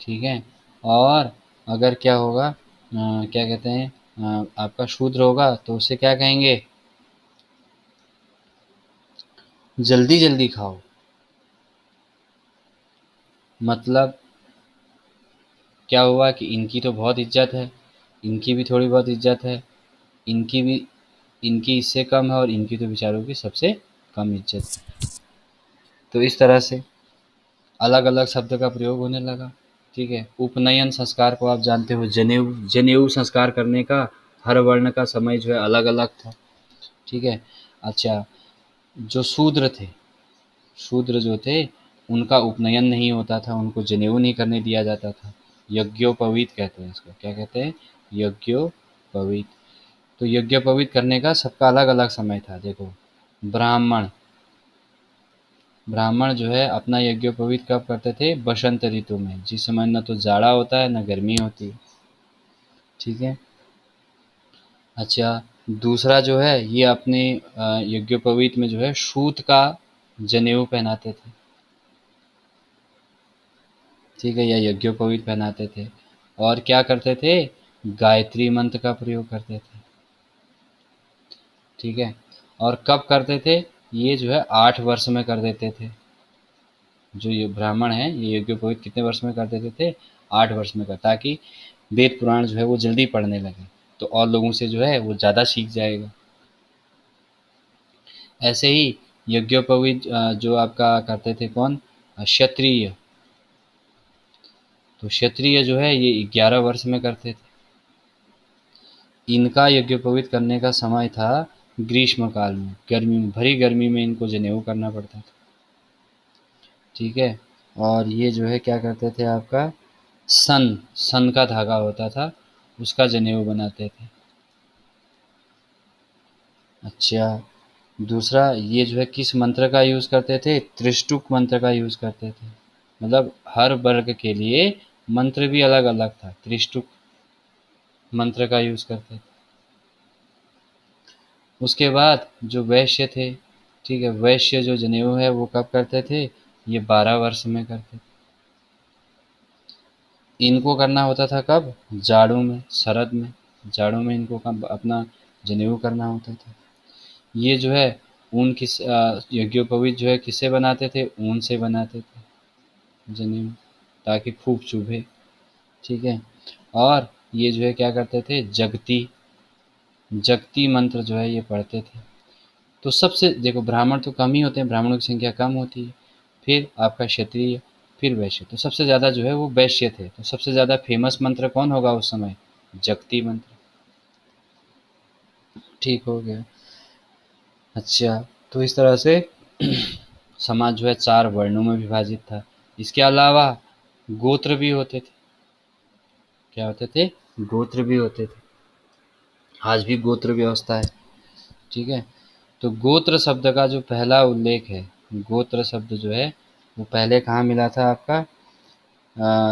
ठीक है, और अगर क्या होगा, क्या कहते हैं, आपका शूद्र होगा तो उसे क्या कहेंगे, जल्दी जल्दी खाओ। मतलब क्या हुआ कि इनकी तो बहुत इज्जत है, इनकी भी थोड़ी बहुत इज्जत है, इनकी भी, इनकी इससे कम है, और इनकी तो बेचारों की सबसे कम इज्जत है। तो इस तरह से अलग अलग शब्द का प्रयोग होने लगा। ठीक है, उपनयन संस्कार को आप जानते हो, जनेऊ, जनेऊ संस्कार करने का हर वर्ण का समय जो है अलग अलग था। ठीक है, अच्छा, जो शूद्र थे, शूद्र जो थे उनका उपनयन नहीं होता था, उनको जनेऊ नहीं करने दिया जाता था। यज्ञोपवीत कहते हैं इसको, क्या कहते हैं, यज्ञोपवीत। तो यज्ञोपवीत करने का सबका अलग अलग समय था। देखो, ब्राह्मण, ब्राह्मण जो है अपना यज्ञोपवीत कब करते थे, बसंत ऋतु में, जिस समय न तो जाड़ा होता है न गर्मी होती है। ठीक है, अच्छा, दूसरा जो है ये अपने यज्ञोपवीत में जो है सूत का जनेऊ पहनाते थे। ठीक है, या यज्ञोपवीत पहनाते थे। और क्या करते थे, गायत्री मंत्र का प्रयोग करते थे। ठीक है, और कब करते थे, ये जो है 8 वर्ष में कर देते थे। जो ये ब्राह्मण हैं ये यज्ञोपवीत कितने वर्ष में कर देते थे, 8 वर्ष में कर, ताकि वेद पुराण जो है वो जल्दी पढ़ने लगे, तो और लोगों से जो है वो ज़्यादा सीख जाएगा। ऐसे ही यज्ञोपवीत जो आपका करते थे कौन, क्षत्रिय। तो क्षत्रिय जो है ये 11 वर्ष में करते थे। इनका यज्ञोपवीत करने का समय था ग्रीष्म काल में, गर्मी में, भरी गर्मी में इनको जनेऊ करना पड़ता था। ठीक है, और ये जो है क्या करते थे आपका, सन, सन का धागा होता था, उसका जनेऊ बनाते थे। अच्छा, दूसरा ये जो है किस मंत्र का यूज़ करते थे, त्रिष्टुप मंत्र का यूज़ करते थे। मतलब हर वर्ग के लिए मंत्र भी अलग अलग था, त्रिष्टुप मंत्र का यूज़ करते थे। उसके बाद जो वैश्य थे, ठीक है, वैश्य जो जनेऊ है वो कब करते थे, ये 12 वर्ष में करते थे। इनको करना होता था कब, जाड़ों में, शरद में, जाड़ों में इनको कब अपना जनेऊ करना होता था। ये जो है ऊन किस यज्ञोपवीत जो है किससे बनाते थे, ऊन से बनाते थे जनेऊ, ताकि खूब चुभे। ठीक है, और ये जो है क्या करते थे, जगती, जगती मंत्र जो है ये पढ़ते थे। तो सबसे देखो, ब्राह्मण तो कम ही होते हैं, ब्राह्मणों की संख्या कम होती है, फिर आपका क्षत्रिय, फिर वैश्य, तो सबसे ज़्यादा जो है वो वैश्य थे। तो सबसे ज़्यादा फेमस मंत्र कौन होगा उस समय, जगती मंत्र। ठीक हो गया। अच्छा, तो इस तरह से समाज जो है 4 वर्णों में विभाजित था। इसके अलावा गोत्र भी होते थे। क्या होते थे, गोत्र भी होते थे। आज भी गोत्र व्यवस्था है। ठीक है, तो गोत्र शब्द का जो पहला उल्लेख है, गोत्र शब्द जो है वो पहले कहाँ मिला था आपका,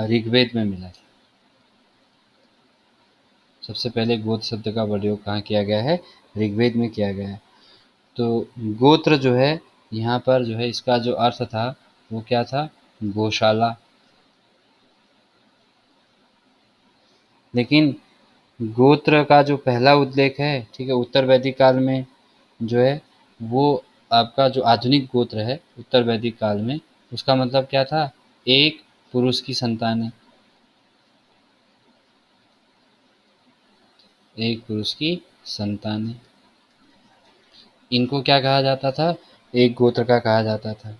ऋग्वेद में मिला था। सबसे पहले गोत्र शब्द का प्रयोग कहाँ किया गया है, ऋग्वेद में किया गया है। तो गोत्र जो है यहाँ पर जो है इसका जो अर्थ था वो क्या था, गौशाला। लेकिन गोत्र का जो पहला उल्लेख है, ठीक है, उत्तर वैदिक काल में जो है वो आपका जो आधुनिक गोत्र है उत्तर वैदिक काल में, उसका मतलब क्या था? एक पुरुष की संतान है, एक पुरुष की संतान है। इनको क्या कहा जाता था? एक गोत्र का कहा जाता था।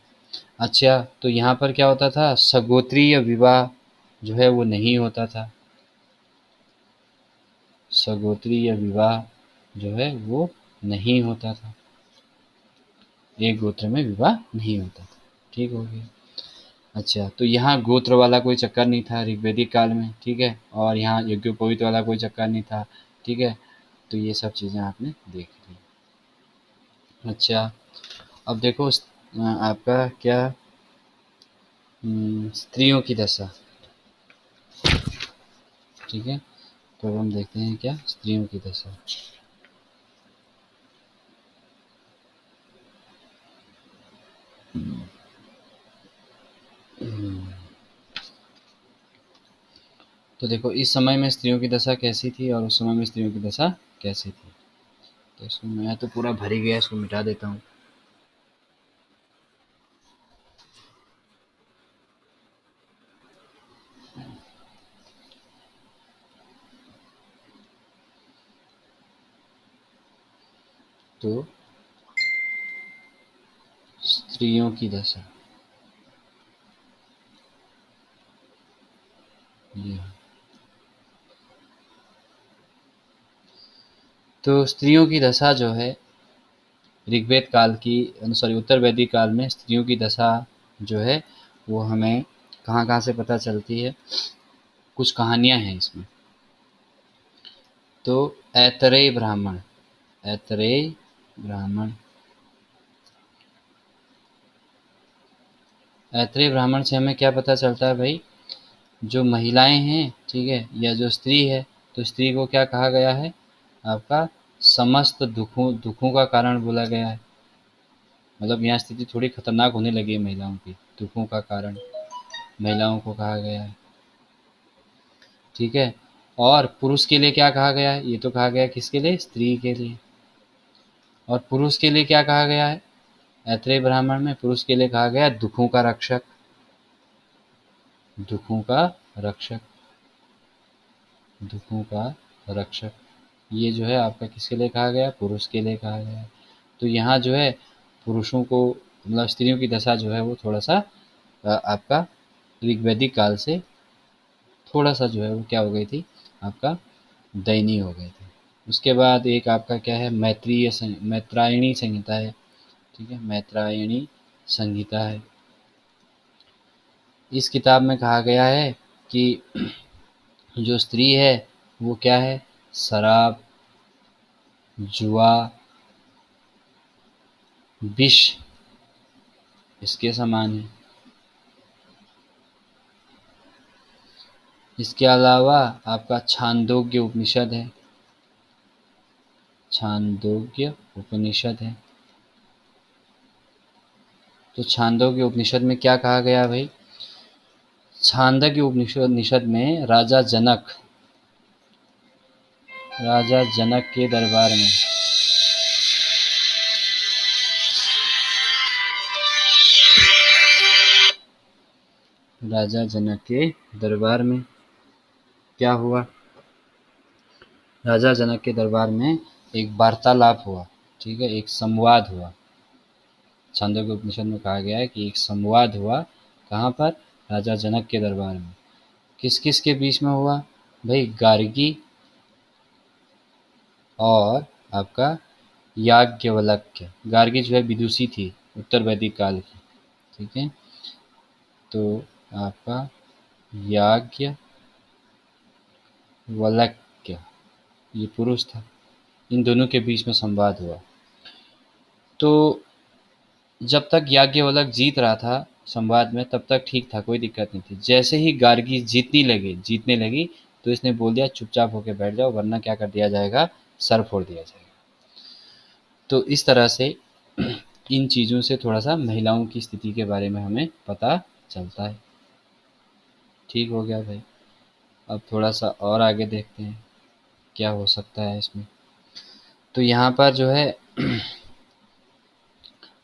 अच्छा, तो यहाँ पर क्या होता था? सगोत्रीय विवाह जो है वो नहीं होता था। सगोत्रीय विवाह जो है वो नहीं होता था। एक गोत्र में विवाह नहीं होता था। ठीक हो गया। अच्छा, तो यहाँ गोत्र वाला कोई चक्कर नहीं था ऋग्वैदिक काल में, ठीक है, और यहाँ यज्ञोपवीत वाला कोई चक्कर नहीं था, ठीक है। तो ये सब चीज़ें आपने देख ली। अच्छा, अब देखो आपका क्या स्त्रियों की दशा, ठीक है। तो अब हम देखते हैं क्या स्त्रियों की दशा। तो देखो इस समय में स्त्रियों की दशा कैसी थी और उस समय में स्त्रियों की दशा कैसी थी। तो इसको मैं तो पूरा भर ही गया, इसको मिटा देता हूँ। तो स्त्रियों की दशा ये है। तो स्त्रियों की दशा जो है ऋग्वेद काल की, सॉरी, उत्तर वैदिक काल में स्त्रियों की दशा जो है वो हमें कहाँ कहाँ से पता चलती है। कुछ कहानियाँ हैं इसमें। तो ऐतरेय ब्राह्मण, ऐतरेय ब्राह्मण, ऐतरेय ब्राह्मण से हमें क्या पता चलता है भाई? जो महिलाएं हैं, ठीक है, या जो स्त्री है, तो स्त्री को क्या कहा गया है? आपका समस्त दुखों का कारण बोला गया है। मतलब यहाँ स्थिति थोड़ी खतरनाक होने लगी है महिलाओं की, दुखों का कारण महिलाओं को कहा गया है, ठीक है। और पुरुष के लिए क्या कहा गया है? ये तो कहा गया है किसके लिए? स्त्री के लिए। और पुरुष के लिए क्या कहा गया है? ऐत्रेय ब्राह्मण में पुरुष के लिए कहा गया है दुखों का रक्षक, दुखों का रक्षक, दुखों का रक्षक। ये जो है आपका किसके लिए कहा गया है? पुरुष के लिए कहा गया है। तो यहाँ जो है पुरुषों को, मतलब स्त्रियों की दशा जो है वो थोड़ा सा आपका ऋग्वैदिक काल से थोड़ा सा जो है वो क्या हो गई थी? आपका दयनीय हो गए थे। उसके बाद एक आपका क्या है? मैत्रायणी संहिता है, ठीक है, मैत्रायणी संहिता है। इस किताब में कहा गया है कि जो स्त्री है वो क्या है? शराब, जुआ, विष इसके समान है। इसके अलावा आपका छांदोग्य उपनिषद है, छांदोग्य उपनिषद है। तो छांदोग्य उपनिषद में क्या कहा गया भाई? छांदोग्य उपनिषद में राजा जनक के दरबार में, राजा जनक के दरबार में क्या हुआ? राजा जनक के दरबार में एक वार्तालाप हुआ, ठीक है, एक संवाद हुआ। छांदोग्य उपनिषद में कहा गया है कि एक संवाद हुआ। कहाँ पर? राजा जनक के दरबार में। किस किस के बीच में हुआ भाई? गार्गी और आपका याज्ञवल्क्य। गार्गी जो है विदुषी थी उत्तर वैदिक काल की, ठीक है। तो आपका याज्ञवल्क्य ये पुरुष था। इन दोनों के बीच में संवाद हुआ। तो जब तक याज्ञवल्क्य जीत रहा था संवाद में तब तक ठीक था, कोई दिक्कत नहीं थी। जैसे ही गार्गी जीतने लगी तो इसने बोल दिया चुपचाप होके बैठ जाओ वरना क्या कर दिया जाएगा? सर फोड़ दिया जाएगा। तो इस तरह से इन चीज़ों से थोड़ा सा महिलाओं की स्थिति के बारे में हमें पता चलता है। ठीक हो गया भाई। अब थोड़ा सा और आगे देखते हैं क्या हो सकता है इसमें। तो यहाँ पर जो है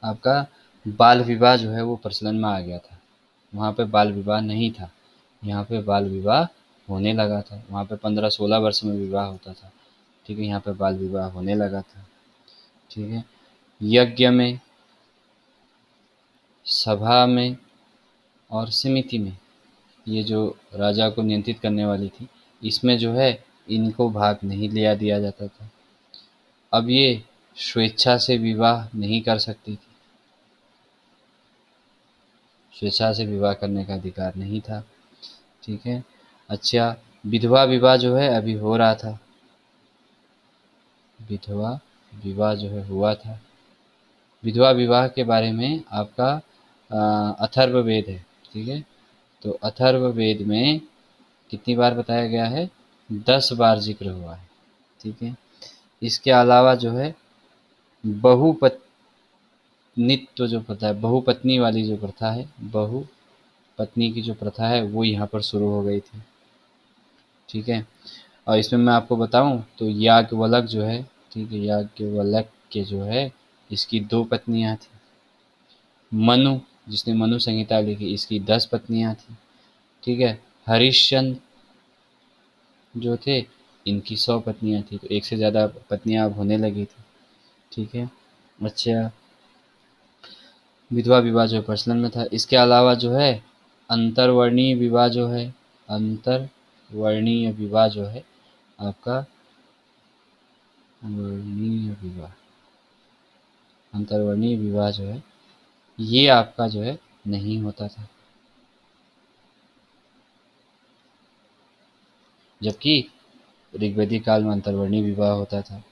आपका बाल विवाह जो है वो प्रचलन में आ गया था। वहाँ पे बाल विवाह नहीं था, यहाँ पे बाल विवाह होने लगा था। वहाँ पे 15-16 वर्ष में विवाह होता था, ठीक है, यहाँ पे बाल विवाह होने लगा था, ठीक है। यज्ञ में, सभा में और समिति में, ये जो राजा को नियंत्रित करने वाली थी, इसमें जो है इनको भाग नहीं लिया दिया जाता था। अब ये स्वेच्छा से विवाह नहीं कर सकती थी, स्वेच्छा से विवाह करने का अधिकार नहीं था, ठीक है। अच्छा, विधवा विवाह जो है अभी हो रहा था, विधवा विवाह जो है हुआ था। विधवा विवाह के बारे में आपका अथर्ववेद है, ठीक है। तो अथर्ववेद में कितनी बार बताया गया है? 10 बार जिक्र हुआ है, ठीक है। इसके अलावा जो है बहुपत्नित्व जो प्रथा है, बहुपत्नी वाली जो प्रथा है, बहुपत्नी की जो प्रथा है वो यहाँ पर शुरू हो गई थी, ठीक है। और इसमें मैं आपको बताऊं तो याज्ञवल्क जो है, ठीक है, याज्ञवल्क के जो है इसकी 2 पत्नियां थी। मनु, जिसने मनु संहिता लिखी, इसकी 10 पत्नियां थी, ठीक है। हरिश्चंद्र जो थे, इनकी 100 पत्नियां थी, तो एक से ज़्यादा पत्नियां अब होने लगी थी, ठीक है। अच्छा, विधवा विवाह जो प्रचलन में था। इसके अलावा जो है अंतर्वर्णीय विवाह जो है, अंतर्वर्णीय विवाह जो है आपका, वर्णीय विवाह, अंतर्वर्णीय विवाह जो है ये आपका जो है नहीं होता था, जबकि ऋग्वैदिक काल में अंतर्वर्णीय विवाह होता था।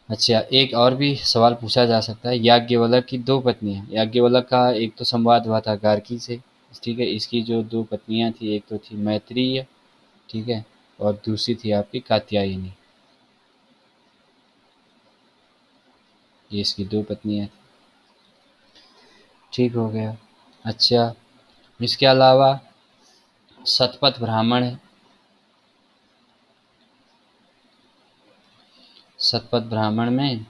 अच्छा, एक और भी सवाल पूछा जा सकता है, याज्ञवल्क की 2 पत्नियां, याज्ञवल्क का एक तो संवाद हुआ था गार्गी से, ठीक है। इसकी जो 2 पत्नियां थी, एक तो थी मैत्रेय, ठीक है, और दूसरी थी आपकी कात्यायनी, ये इसकी 2 पत्नियां थी, ठीक हो गया। अच्छा, इसके अलावा शतपथ ब्राह्मण है, शतपथ ब्राह्मण में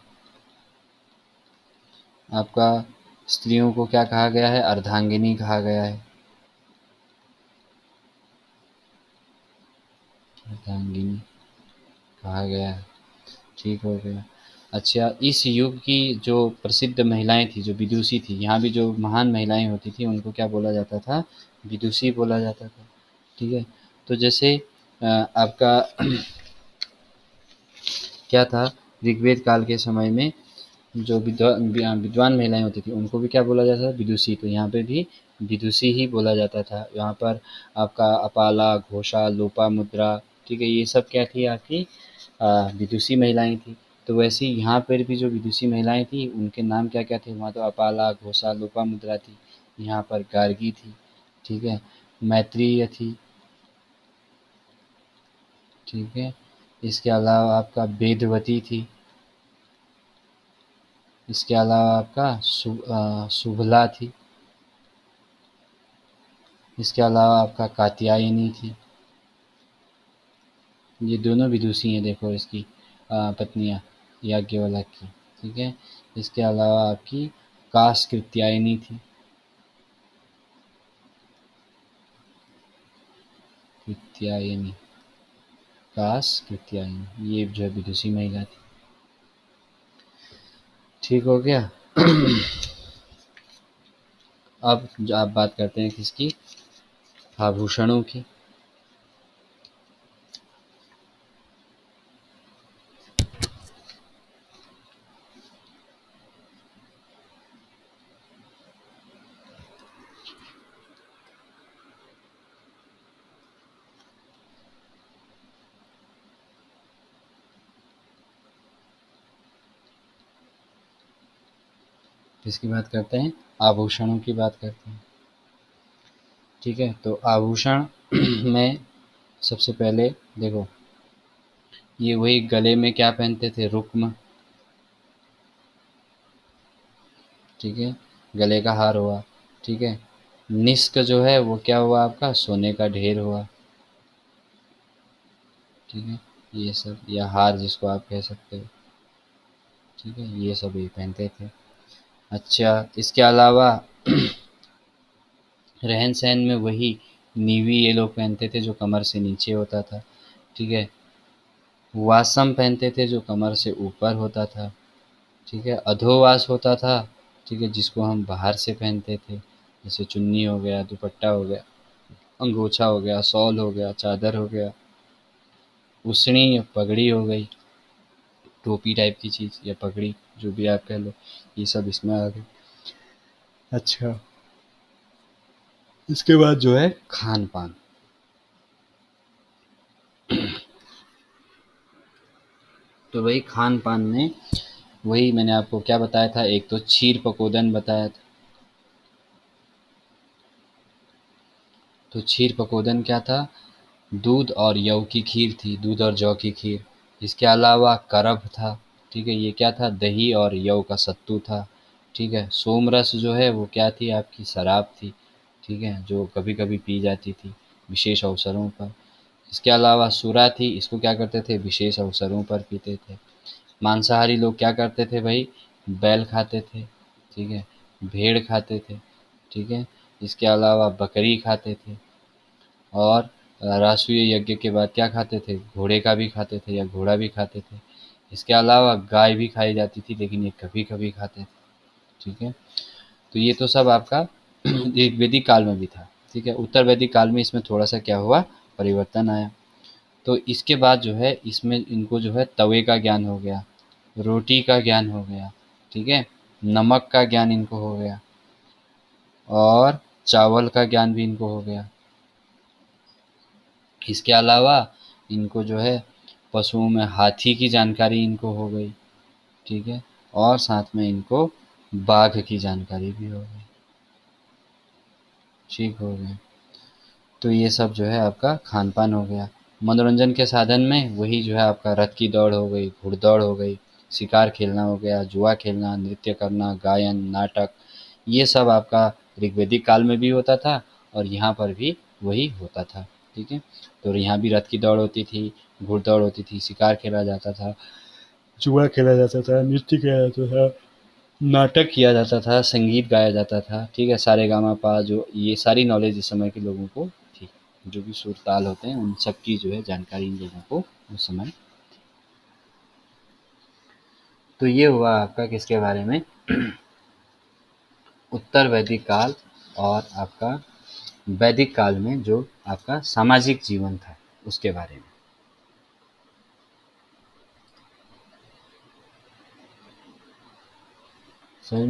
आपका स्त्रियों को क्या कहा गया है? अर्धांगिनी कहा गया है, अर्धांगिनी कहा गया है, ठीक हो गया। अच्छा, इस युग की जो प्रसिद्ध महिलाएं थी, जो विदुषी थी, यहाँ भी जो महान महिलाएं होती थी उनको क्या बोला जाता था? विदुषी बोला जाता था, ठीक है। तो जैसे आपका क्या था, ऋग्वेद काल के समय में जो विद्वान महिलाएं होती थी उनको भी क्या बोला जाता था? विदुषी। तो यहाँ पे भी विदुषी ही बोला जाता था। यहाँ पर आपका अपाला, घोषा, लोपामुद्रा, ठीक है, ये सब क्या थी? आपकी विदुषी महिलाएं थी। तो वैसे ही यहाँ पर भी जो विदुषी महिलाएं थी उनके नाम क्या क्या थे? वहाँ तो अपाला, घोषा, लोपामुद्रा थी, यहाँ पर गार्गी थी, ठीक है, मैत्रेय थी, ठीक है। इसके अलावा आपका वेदवती थी, इसके अलावा आपका शुभला थी, इसके अलावा आपका कात्यायनी थी। ये दोनों विदुषी हैं, देखो इसकी पत्नियां याज्ञवल्क की, ठीक है। इसके अलावा आपकी काशकृत्यायनी थी, कृत्यायनी, काशकृत्यायनी, ये जो है विदुषी महिला थी, ठीक हो गया। अब जो आप बात करते हैं किसकी? आभूषणों की। किसकी बात करते हैं? आभूषणों की बात करते हैं, ठीक है। तो आभूषण में सबसे पहले देखो, ये वही गले में क्या पहनते थे? रुक्म, ठीक है, गले का हार हुआ, ठीक है। निष्क जो है वो क्या हुआ? आपका सोने का ढेर हुआ, ठीक है, ये सब, या हार जिसको आप कह सकते हो, ठीक है, ये सब ये पहनते थे। अच्छा, इसके अलावा रहन सहन में वही नीवी ये लोग पहनते थे जो कमर से नीचे होता था, ठीक है। वासम पहनते थे जो कमर से ऊपर होता था, ठीक है। अधोवास होता था, ठीक है, जिसको हम बाहर से पहनते थे, जैसे चुन्नी हो गया, दुपट्टा हो गया, अंगोछा हो गया, शॉल हो गया, चादर हो गया, उसनी या पगड़ी हो गई, टोपी टाइप की चीज़ या पगड़ी, जो भी आप कह लो, ये सब इसमें आ गए। अच्छा, इसके बाद जो है खान पान। तो वही खान पान में वही मैंने आपको क्या बताया था, एक तो खीर पकोदन बताया था। तो खीर पकोदन क्या था, दूध और यव की खीर थी, दूध और जौ की खीर। इसके अलावा करभ था, ठीक है, ये क्या था, दही और यव का सत्तू था, ठीक है। सोमरस जो है वो क्या थी, आपकी शराब थी, ठीक है, जो कभी कभी पी जाती थी विशेष अवसरों पर। इसके अलावा सुरा थी, इसको क्या करते थे, विशेष अवसरों पर पीते थे। मांसाहारी लोग क्या करते थे भाई, बैल खाते थे, ठीक है, भेड़ खाते थे, ठीक है। इसके अलावा बकरी खाते थे, और राष्ट्रीय यज्ञ के बाद क्या खाते थे, घोड़े का भी खाते थे या घोड़ा भी खाते थे। इसके अलावा गाय भी खाई जाती थी, लेकिन ये कभी कभी खाते थे, ठीक है। तो ये तो सब आपका वैदिक काल में भी था, ठीक है। उत्तर वैदिक काल में इसमें थोड़ा सा क्या हुआ, परिवर्तन आया। तो इसके बाद जो है इसमें इनको जो है तवे का ज्ञान हो गया, रोटी का ज्ञान हो गया, ठीक है, नमक का ज्ञान इनको हो गया, और चावल का ज्ञान भी इनको हो गया। इसके अलावा इनको जो है पशुओं में हाथी की जानकारी इनको हो गई, ठीक है, और साथ में इनको बाघ की जानकारी भी हो गई, ठीक हो गया। तो ये सब जो है आपका खान पान हो गया। मनोरंजन के साधन में वही जो है आपका रथ की दौड़ हो गई, घुड़दौड़ हो गई, शिकार खेलना हो गया, जुआ खेलना, नृत्य करना, गायन, नाटक, ये सब आपका ऋग्वैदिक काल में भी होता था, और यहाँ पर भी वही होता था, ठीक है। तो यहाँ भी रथ की दौड़ होती थी, घुड़दौड़ होती थी, शिकार खेला जाता था, जुआ खेला जाता था, नृत्य किया जाता था, नाटक किया जाता था, संगीत गाया जाता था, ठीक है। सारेगामापा, जो ये सारी नॉलेज इस समय के लोगों को थी, जो भी सुर ताल होते हैं उन सब की जो है जानकारी इन लोगों को उस समय। तो ये हुआ आपका किसके बारे में, उत्तर वैदिक काल, और आपका वैदिक काल में जो आपका सामाजिक जीवन था उसके बारे में। समझ में